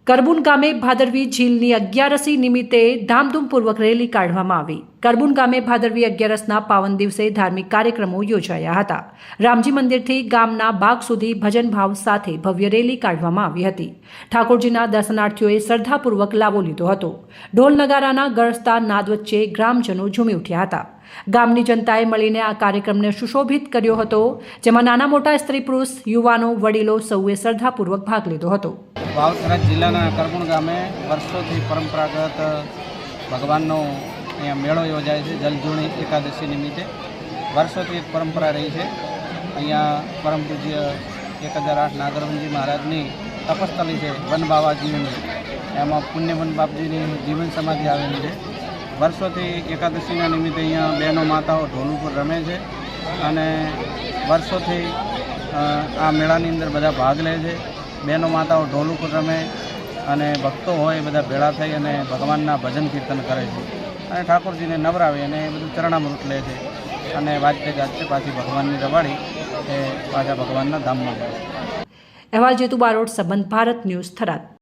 કરબુન ગામે ભાદરવી ઝીલની 11મી નિમિત્તે ધામધૂમપૂર્વક રેલી કાઢવામાં આવી। કરબુન ગામે ભાદરવી 11ના પાવન દિવસે ધાર્મિક કાર્યક્રમો યોજાયા હતા। રામજી મંદિરથી ગામના બાગ સુધી ભજન ભાવ સાથે ભવ્ય રેલી કાઢવામાં આવી હતી। ઠાકોરજીના દર્શનાર્થીઓએ શ્રદ્ધાપૂર્વક લાવો લીધો હતો। ઢોલ નગારાના ગરજતા નાદ વચ્ચે ગ્રામજનો ઝૂમી ઉઠ્યા હતા। ગામની જનતાએ મળીને આ કાર્યક્રમને સુશોભિત કર્યો હતો, જેમાં નાના મોટા સ્ત્રી પુરુષ, યુવાનો, વડીલો સૌએ શ્રદ્ધાપૂર્વક ભાગ લીધો હતો। વાવથરા જિલ્લાના કરબુણ ગામે વર્ષોથી પરંપરાગત ભગવાનનો અહીંયા મેળો યોજાય છે। જલજૂણી એકાદશી નિમિત્તે વર્ષોથી એક પરંપરા રહી છે। અહીંયા પરમ પૂજ્ય 1008 નાગરવનજી મહારાજની તપસ્થલી છે, વન બાવાજીની, એમાં પુણ્યવન બાપજીની જીવન સમાધિ આવેલી છે। વર્ષોથી એકાદશીના નિમિત્તે અહીંયા બહેનો માતાઓ ઢોલ ઉપર રમે છે અને વર્ષોથી આ મેળાની અંદર બધા ભાગ લે છે। બહેનો માતાઓ ઢોલ ઉપર રમે અને ભક્તો હોય બધા ભેળા થઈ અને ભગવાનના ભજન કીર્તન કરે છે અને ઠાકોરજીને નવરાવે અને એ બધું ચરણામૃત લે છે અને વાજતે ગાજતે પાછી ભગવાનની રવાડી એ પાછા ભગવાનના ધામમાં જાય છે। અહેવાલ જેતુ બારોટ, સંબંધ ભારત ન્યૂઝ, થરાદ।